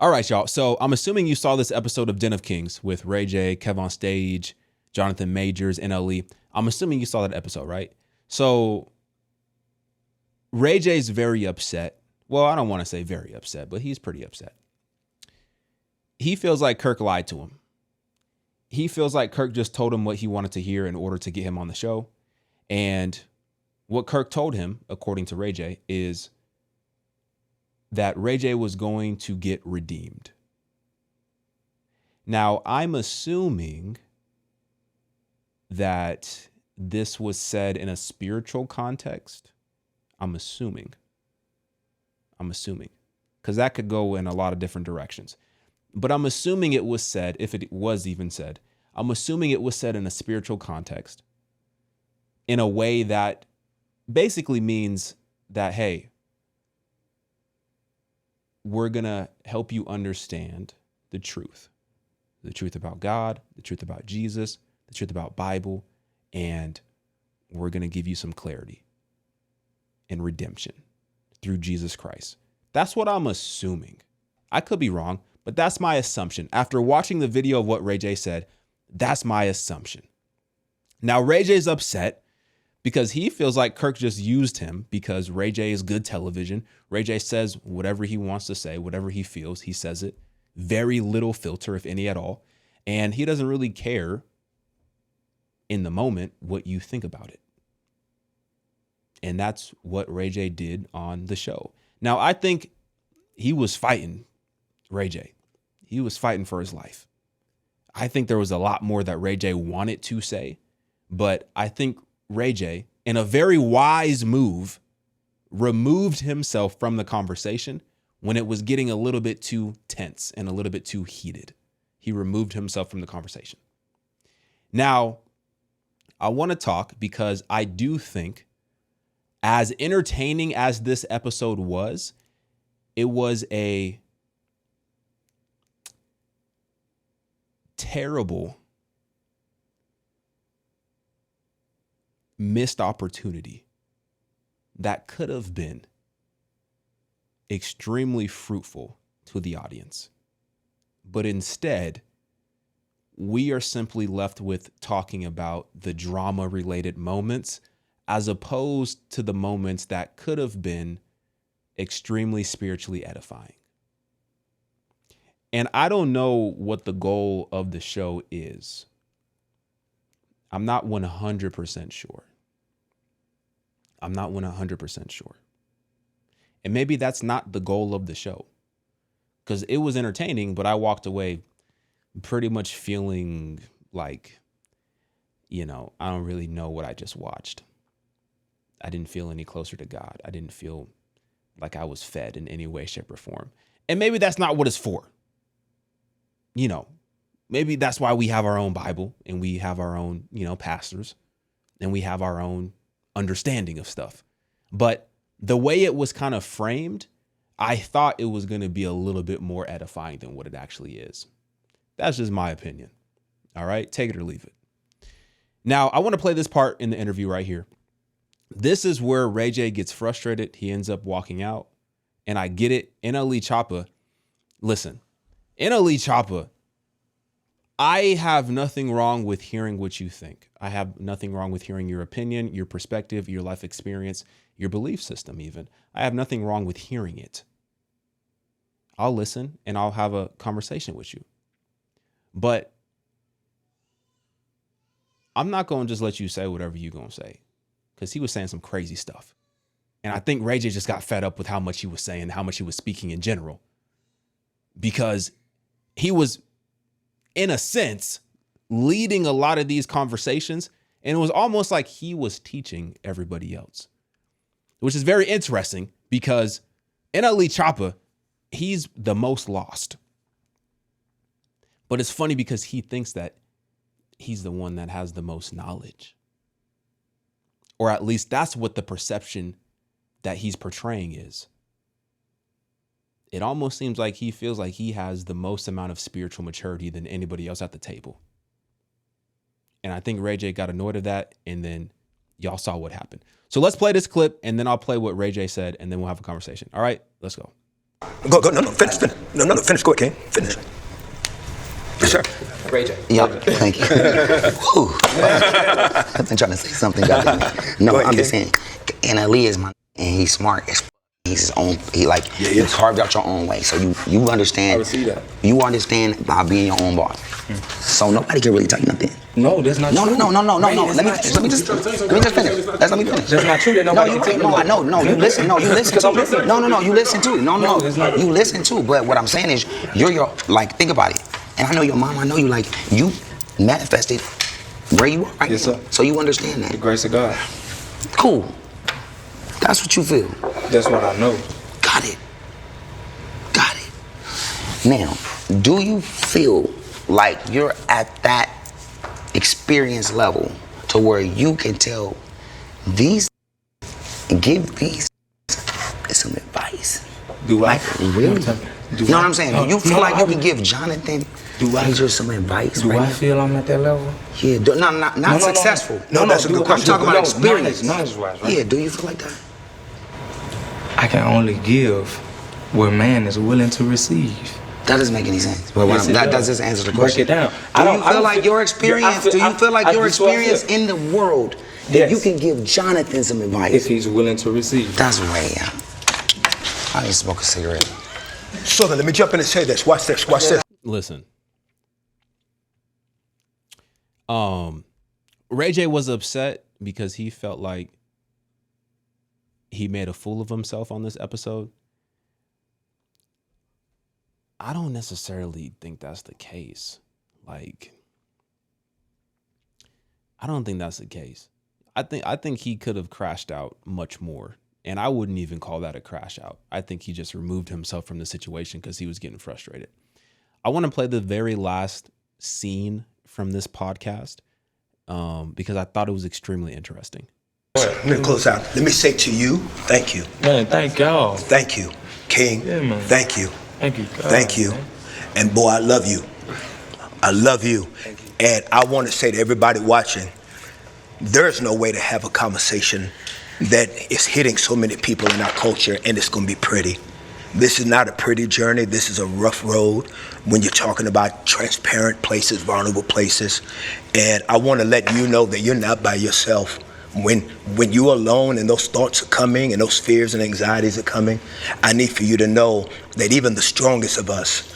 All right, y'all. So I'm assuming you saw this episode of Den of Kings with Ray J, Kev on Stage, Jonathan Majors, NLE. I'm assuming you saw that episode, right? So Ray J's very upset. Well, I don't want to say very upset, but he's pretty upset. He feels like Kirk lied to him. He feels like Kirk just told him what he wanted to hear in order to get him on the show. And what Kirk told him, according to Ray J, is that Ray J was going to get redeemed. Now, I'm assuming that this was said in a spiritual context. I'm assuming. Because that could go in a lot of different directions. But I'm assuming it was said, if it was even said, I'm assuming it was said in a spiritual context in a way that basically means that, hey, we're going to help you understand the truth about God, the truth about Jesus, the truth about Bible, and we're going to give you some clarity and redemption through Jesus Christ. That's what I'm assuming. I could be wrong, but that's my assumption. After watching the video of what Ray J said, that's my assumption. Now, Ray J's upset because he feels like Kirk just used him because Ray J is good television. Ray J says whatever he wants to say, whatever he feels, he says it. Very little filter, if any at all. And he doesn't really care in the moment what you think about it. And that's what Ray J did on the show. Now, I think he was fighting Ray J. He was fighting for his life. I think there was a lot more that Ray J wanted to say, but I think Ray J, in a very wise move, removed himself from the conversation when it was getting a little bit too tense and a little bit too heated. He removed himself from the conversation. Now, I want to talk because I do think, as entertaining as this episode was, it was a terrible missed opportunity that could have been extremely fruitful to the audience. But instead, we are simply left with talking about the drama-related moments as opposed to the moments that could have been extremely spiritually edifying. And I don't know what the goal of the show is. I'm not 100% sure. I'm not 100% sure. And maybe that's not the goal of the show, because it was entertaining, but I walked away pretty much feeling like, I don't really know what I just watched. I didn't feel any closer to God. I didn't feel like I was fed in any way, shape, or form. And maybe that's not what it's for. Maybe that's why we have our own Bible and we have our own, pastors, and we have our own understanding of stuff. But the way it was kind of framed, I thought it was going to be a little bit more edifying than what it actually is. That's just my opinion. All right, take it or leave it. Now, I want to play this part in the interview right here. This is where Ray J gets frustrated. He ends up walking out, and I get it. NLE Choppa, listen, NLE Choppa, I have nothing wrong with hearing what you think. I have nothing wrong with hearing your opinion, your perspective, your life experience, your belief system even. I have nothing wrong with hearing it. I'll listen and I'll have a conversation with you. But I'm not going to just let you say whatever you're going to say, because he was saying some crazy stuff. And I think Ray J just got fed up with how much he was saying, how much he was speaking in general, because he was, in a sense, leading a lot of these conversations. And it was almost like he was teaching everybody else, which is very interesting because NLE Choppa, he's the most lost. But it's funny because he thinks that he's the one that has the most knowledge. Or at least that's what the perception that he's portraying is. It almost seems like he feels like he has the most amount of spiritual maturity than anybody else at the table. And I think Ray J got annoyed at that, and then y'all saw what happened. So let's play this clip, and then I'll play what Ray J said, and then we'll have a conversation. All right, let's go. Go. No, finish. No, finish. Go ahead, King. Finish. Yes, sir. Ray J. Yep, thank you. Whew. I've been trying to say something. No, ahead, I'm just King. saying. NLE is my, and he's smart as he's his own. You carved out your own way, so you understand. I would see that. You understand by being your own boss. So nobody can really tell you nothing. No, that's not true. No. Let me just finish. Let me finish. That's not true. That nobody can tell you. No, you listen. No, you listen. Because I'm listening. No, you listen too. No, it's not. you listen too. But what I'm saying is, you're like, think about it. And I know your mom. I know you. Like, you manifested where you are right Yes, now. sir. So you understand that. The grace of God. Cool. That's what you feel. That's what I know. Got it. Now, do you feel like you're at that experience level to where you can tell give these some advice? Do I? Like, really? You know what I'm saying? Do you feel like you can give Jonathan Major some advice? Do I feel I'm at that level? Yeah, not successful. No, that's a good question. I'm talking about experience. Knowledge-wise, right? Yeah, do you feel like that? I can only give where man is willing to receive. That doesn't make any sense. But Yes, that does. doesn't answer the Break question. it down. Do you feel like your experience? Do you feel like your experience in the world that Yes. you can give Jonathan some advice? If he's willing to receive. That's way out. I need to smoke a cigarette. Southern, let me jump in and say this. Watch this. Listen. Ray J was upset because he felt like he made a fool of himself on this episode. I don't necessarily think that's the case. Like, I don't think that's the case. I think he could have crashed out much more. And I wouldn't even call that a crash out. I think he just removed himself from the situation because he was getting frustrated. I want to play the very last scene from this podcast because I thought it was extremely interesting. Let me close out. Let me say to you, thank you. Man, thank y'all. Thank you, King. Yeah, man. Thank you. Thank you, God. Thank you. Man. And boy, I love you. I love you. And I want to say to everybody watching, there's no way to have a conversation that is hitting so many people in our culture and it's going to be pretty. This is not a pretty journey. This is a rough road when you're talking about transparent places, vulnerable places. And I want to let you know that you're not by yourself. When you're alone and those thoughts are coming and those fears and anxieties are coming, I need for you to know that even the strongest of us,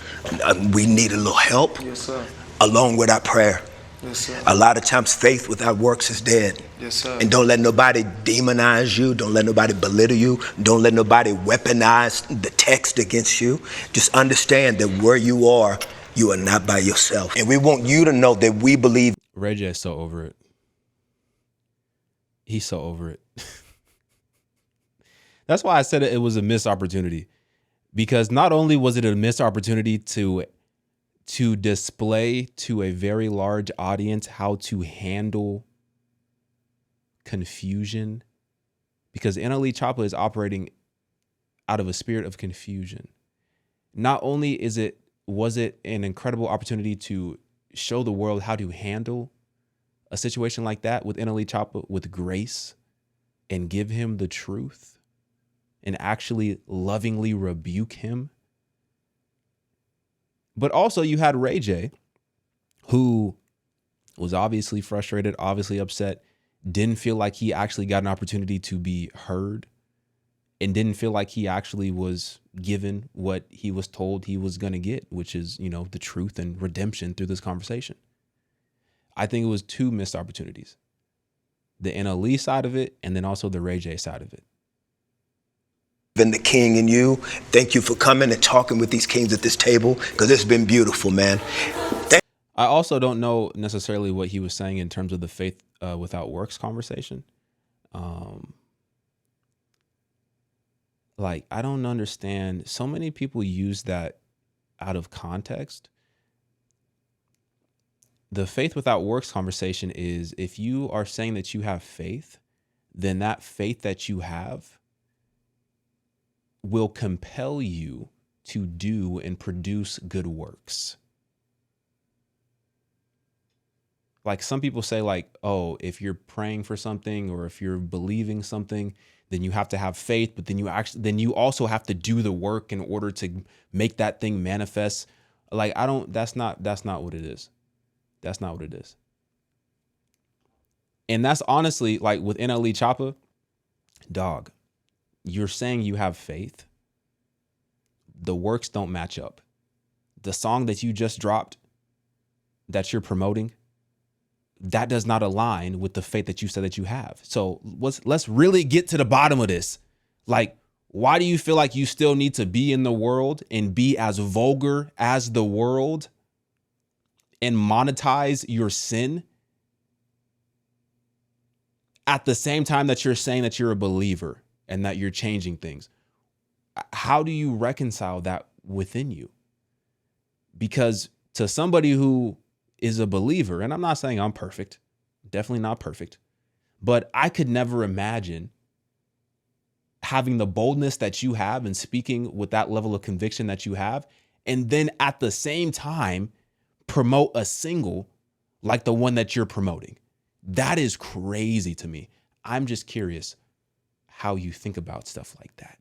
we need a little help. Yes, sir. Along with our prayer. Yes, sir. A lot of times faith without works is dead. Yes, sir. And don't let nobody demonize you. Don't let nobody belittle you. Don't let nobody weaponize the text against you. Just understand that where you are not by yourself. And we want you to know that we believe. Ray J is so over it. He's so over it. That's why I said it was a missed opportunity. Because not only was it a missed opportunity to display to a very large audience how to handle confusion, because NLE Choppa is operating out of a spirit of confusion. Not only was it an incredible opportunity to show the world how to handle a situation like that with NLE Choppa with grace and give him the truth and actually lovingly rebuke him. But also you had Ray J, who was obviously frustrated, obviously upset, didn't feel like he actually got an opportunity to be heard, and didn't feel like he actually was given what he was told he was going to get, which is, the truth and redemption through this conversation. I think it was two missed opportunities. The NLE side of it, and then also the Ray J side of it. Been the king in you. Thank you for coming and talking with these kings at this table, because it's been beautiful, man. I also don't know necessarily what he was saying in terms of the faith without works conversation. I don't understand. So many people use that out of context. The faith without works conversation is, if you are saying that you have faith, then that faith that you have will compel you to do and produce good works. Like some people say, oh, if you're praying for something or if you're believing something, then you have to have faith, but then you also have to do the work in order to make that thing manifest. Like, that's not what it is. That's not what it is. And that's honestly, like, with NLE Choppa, dog, you're saying you have faith. The works don't match up. The song that you just dropped that you're promoting, that does not align with the faith that you said that you have. So let's really get to the bottom of this. Like, why do you feel like you still need to be in the world and be as vulgar as the world and monetize your sin at the same time that you're saying that you're a believer and that you're changing things? How do you reconcile that within you? Because to somebody who is a believer, and I'm not saying I'm perfect, definitely not perfect, but I could never imagine having the boldness that you have and speaking with that level of conviction that you have, and then at the same time promote a single like the one that you're promoting. That is crazy to me. I'm just curious how you think about stuff like that.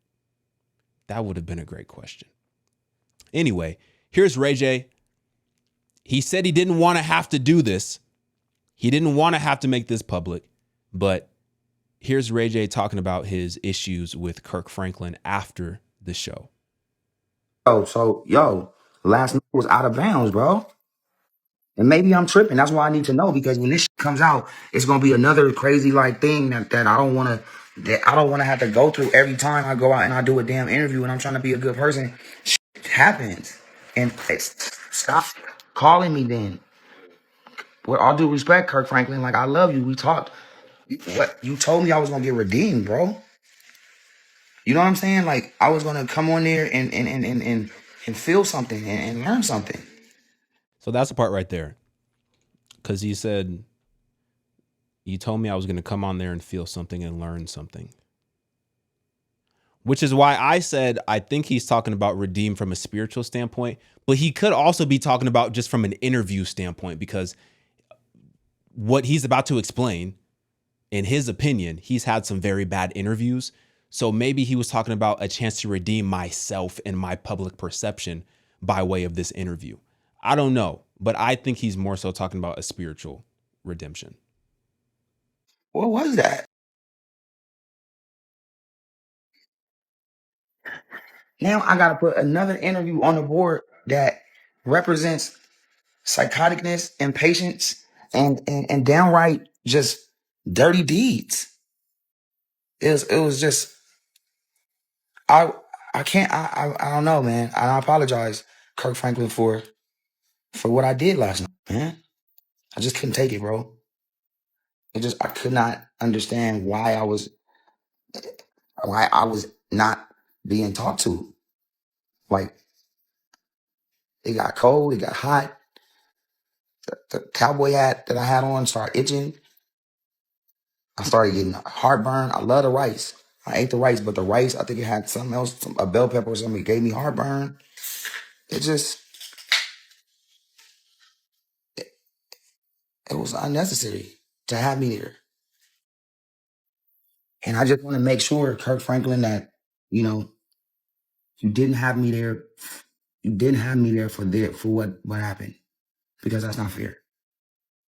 That would have been a great question. Anyway, here's Ray J. He said he didn't want to have to do this. He didn't want to have to make this public, but here's Ray J talking about his issues with Kirk Franklin after the show. Last night was out of bounds, bro. And maybe I'm tripping. That's why I need to know, because when this shit comes out, it's gonna be another crazy like thing that I don't wanna have to go through every time I go out and I do a damn interview and I'm trying to be a good person. Shit happens. And stop calling me then. With all due respect, Kirk Franklin, like, I love you. We talked. What you told me I was gonna get redeemed, bro. You know what I'm saying? Like, I was gonna come on there and feel something and learn something. So that's the part right there. Because he said, you told me I was going to come on there and feel something and learn something. Which is why I said I think he's talking about redeem from a spiritual standpoint, but he could also be talking about just from an interview standpoint, because what he's about to explain, in his opinion, he's had some very bad interviews. So maybe he was talking about a chance to redeem myself and my public perception by way of this interview. I don't know, but I think he's more so talking about a spiritual redemption. What was that? Now I gotta put another interview on the board that represents psychoticness, impatience, and downright just dirty deeds. It was just I don't know, man. I apologize, Kirk Franklin, for what I did last night, man. I just couldn't take it, bro. I could not understand why I was not being talked to. Like, it got cold, it got hot. The cowboy hat that I had on started itching. I started getting heartburn. I love the rice. I ate the rice, but the rice, I think it had something else, a bell pepper or something. It gave me heartburn. It was unnecessary to have me there. And I just want to make sure, Kirk Franklin, that, you didn't have me there. You didn't have me there for what happened, because that's not fair.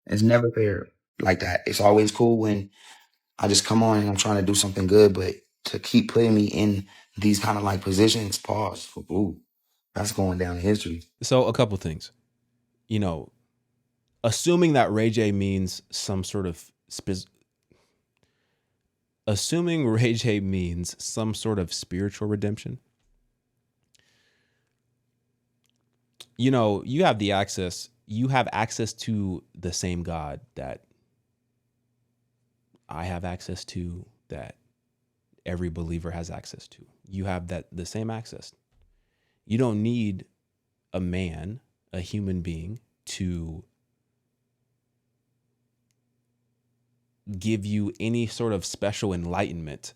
It's never fair like that. It's always cool when I just come on and I'm trying to do something good, but to keep putting me in these kind of like positions, pause. Ooh, that's going down in history. So a couple things, assuming that Ray J means some sort of spiritual redemption, you have access to the same God that I have access to, that every believer has access to. You have the same access. You don't need a man, a human being, to give you any sort of special enlightenment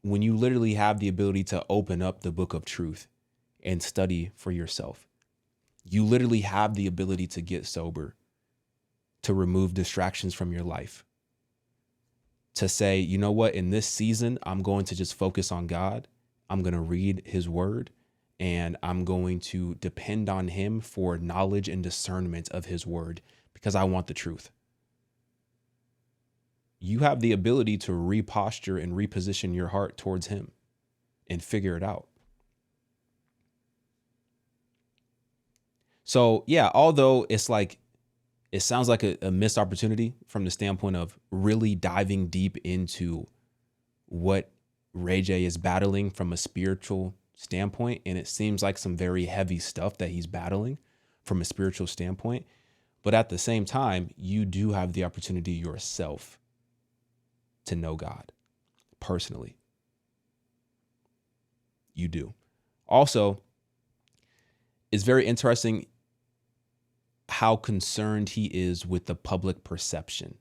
when you literally have the ability to open up the book of truth and study for yourself. You literally have the ability to get sober, to remove distractions from your life. to say, you know what, in this season, I'm going to just focus on God. I'm going to read his word, and I'm going to depend on him for knowledge and discernment of his word because I want the truth. You have the ability to reposture and reposition your heart towards him and figure it out. So yeah, although it's like, it sounds like a missed opportunity from the standpoint of really diving deep into what Ray J is battling from a spiritual standpoint. And it seems like some very heavy stuff that he's battling from a spiritual standpoint. But at the same time, you do have the opportunity yourself to know God personally. You do. Also, it's very interesting how concerned he is with the public perception,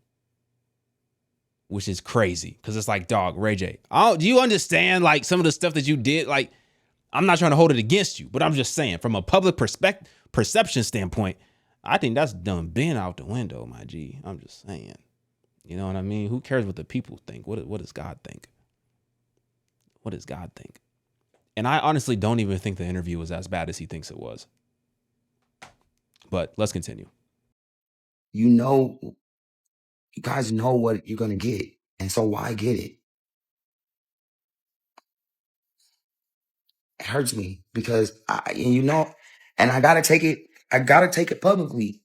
which is crazy because it's like, dog, Ray J, do you understand like some of the stuff that you did? Like, I'm not trying to hold it against you, but I'm just saying from a public perception standpoint, I think that's done been out the window, my G. I'm just saying, you know what I mean? Who cares what the people think? What does God think? What does God think? And I honestly don't even think the interview was as bad as he thinks it was. But let's continue. You guys know what you're going to get. And so why get it? It hurts me because and I got to take it publicly,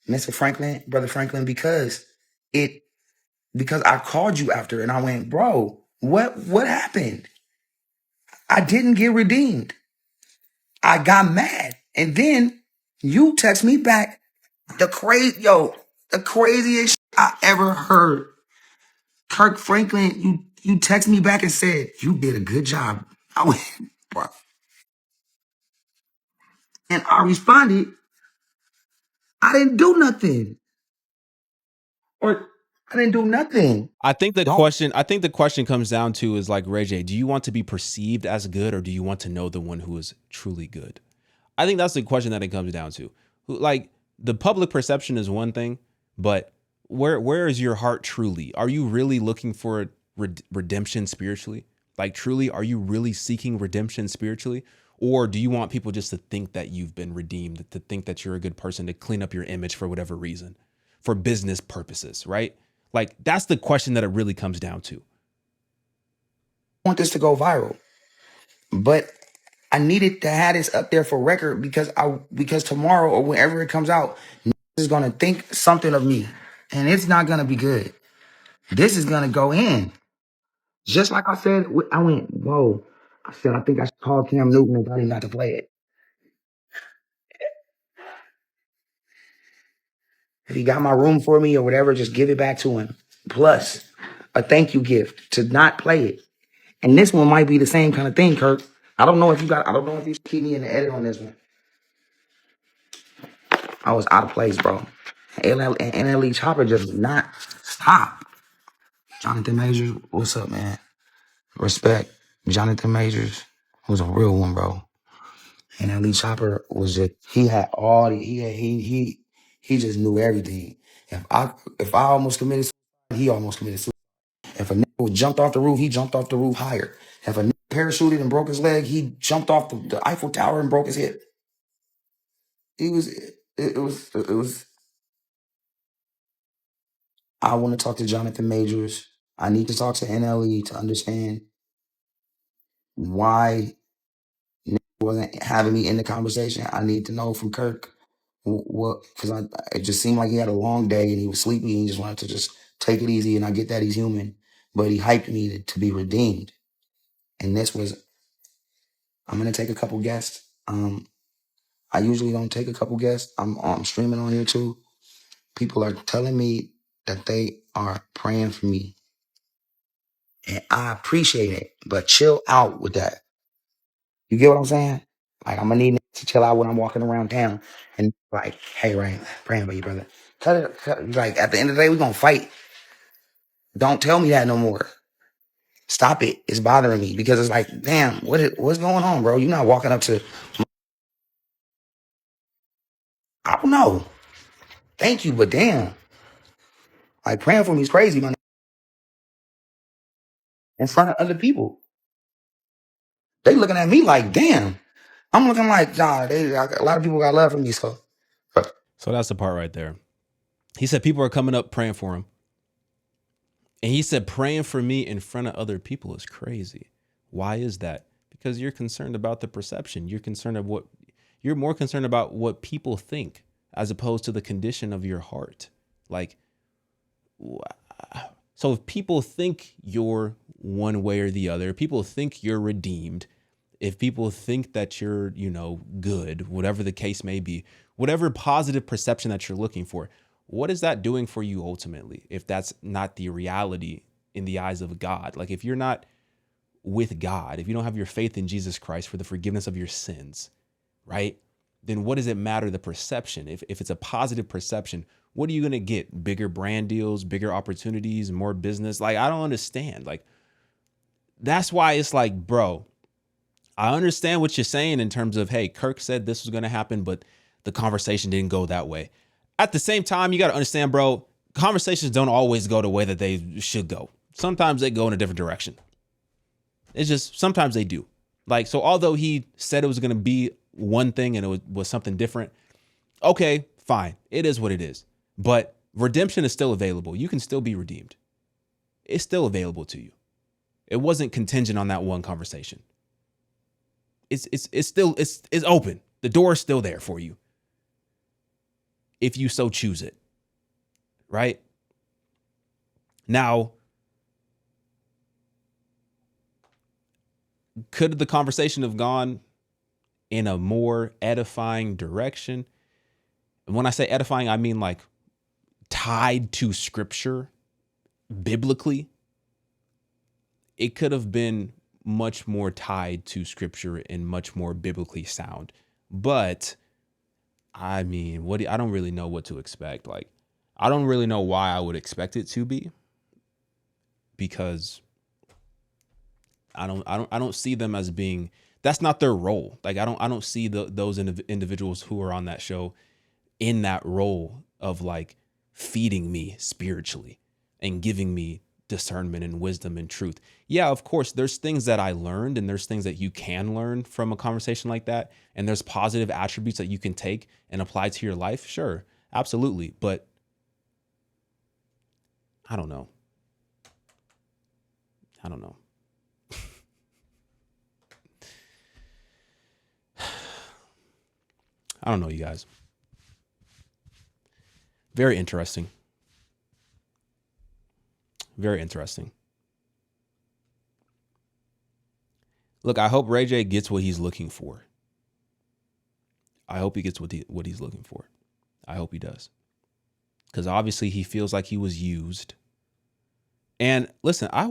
Mr. Franklin, Brother Franklin, because I called you after and I went, bro, what happened? I didn't get redeemed. I got mad. And then you text me back the craziest shit I ever heard. Kirk Franklin, you text me back and said, you did a good job. I went, bro. And I responded, I didn't do nothing. Or I didn't do nothing. I think the question comes down to is like, Ray J, do you want to be perceived as good or do you want to know the one who is truly good? I think that's the question that it comes down to. Like, the public perception is one thing, but where is your heart truly? Are you really looking for redemption spiritually? Like, truly, are you really seeking redemption spiritually? Or do you want people just to think that you've been redeemed, to think that you're a good person, to clean up your image for whatever reason, for business purposes, right? Like, that's the question that it really comes down to. I want this to go viral, but I needed to have this up there for record because tomorrow or whenever it comes out, is going to think something of me, and it's not going to be good. This is going to go in. Just like I said, I went, whoa. I said, I think I should call Cam Newton and tell him not to play it. If he got my room for me or whatever, just give it back to him. Plus, a thank you gift to not play it. And this one might be the same kind of thing, Kirk. I don't know if you should keep me in the edit on this one. I was out of place, bro. NLE Chopper just not stop. Jonathan Majors, what's up, man? Respect. Jonathan Majors was a real one, bro. NLE Chopper was just, he had all the, he just knew everything. If I almost committed suicide, he almost committed suicide. If a nigga jumped off the roof, he jumped off the roof higher. If a nigga parachuted and broke his leg, he jumped off the Eiffel Tower and broke his hip. It was. I want to talk to Jonathan Majors. I need to talk to NLE to understand why nigga wasn't having me in the conversation. I need to know from Kirk what, because it just seemed like he had a long day and he was sleepy and he just wanted to just take it easy. And I get that he's human, but he hyped me to be redeemed. And this was, I'm gonna take a couple guests. I usually don't take a couple guests. I'm streaming on here too. People are telling me that they are praying for me. And I appreciate it, but chill out with that. You get what I'm saying? Like, I'm gonna need to chill out when I'm walking around town and like, hey, Rain, praying for you, brother. Cut it. Like, at the end of the day, we're gonna fight. Don't tell me that no more. Stop it. It's bothering me because it's like, damn, what's going on, bro? You're not walking up to, I don't know. Thank you, but damn. Like, praying for me is crazy, man. in front of other people. They looking at me like, damn. I'm looking like, nah, a lot of people got love for me. So that's the part right there. He said people are coming up praying for him. And he said praying for me in front of other people is crazy. Why is that? Because you're concerned about the perception. You're more concerned about what people think as opposed to the condition of your heart. Like, so if people think you're one way or the other, people think you're redeemed, if people think that you're, good, whatever the case may be, whatever positive perception that you're looking for, what is that doing for you ultimately? If that's not the reality in the eyes of God, like if you're not with God, if you don't have your faith in Jesus Christ for the forgiveness of your sins, right? Then what does it matter, the perception? If it's a positive perception, what are you going to get? Bigger brand deals, bigger opportunities, more business? Like, I don't understand. Like, that's why it's like, bro, I understand what you're saying in terms of, hey, Kirk said this was going to happen, but the conversation didn't go that way. At the same time, you got to understand, bro, conversations don't always go the way that they should go. Sometimes they go in a different direction. It's just, sometimes they do. Like, so although he said it was going to be one thing and it was something different, okay, fine. It is what it is. But redemption is still available. You can still be redeemed. It's still available to you. It wasn't contingent on that one conversation. It's still open. The door is still there for you, if you so choose it. Right? Now, could the conversation have gone in a more edifying direction? And when I say edifying, I mean like tied to scripture biblically. It could have been much more tied to scripture and much more biblically sound. But I mean, I don't really know what to expect. Like, I don't really know why I would expect it to be, because I don't see them as being, that's not their role. Like, I don't see those individuals who are on that show in that role of like feeding me spiritually and giving me discernment and wisdom and truth. Yeah, of course, there's things that I learned and there's things that you can learn from a conversation like that. And there's positive attributes that you can take and apply to your life. Sure, absolutely. But I don't know. I don't know. I don't know, you guys. Very interesting. Very interesting. Look, I hope Ray J gets what he's looking for. I hope he gets what he's looking for. I hope he does. Because obviously he feels like he was used. And listen, I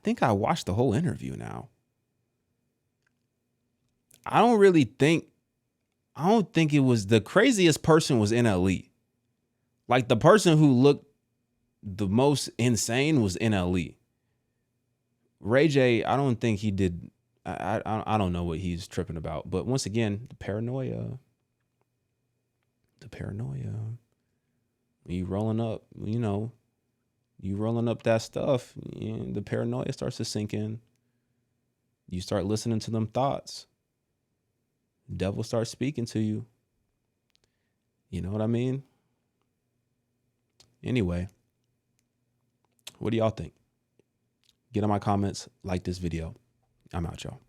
think I watched the whole interview now. I don't think it was, the craziest person was NLE. Like, the person who looked the most insane was NLE. Ray J, I don't think he did. I don't know what he's tripping about. But once again, the paranoia. You rolling up, you rolling up that stuff, the paranoia starts to sink in. You start listening to them thoughts. Devil starts speaking to you. You know what I mean? Anyway, what do y'all think? Get in my comments, like this video. I'm out, y'all.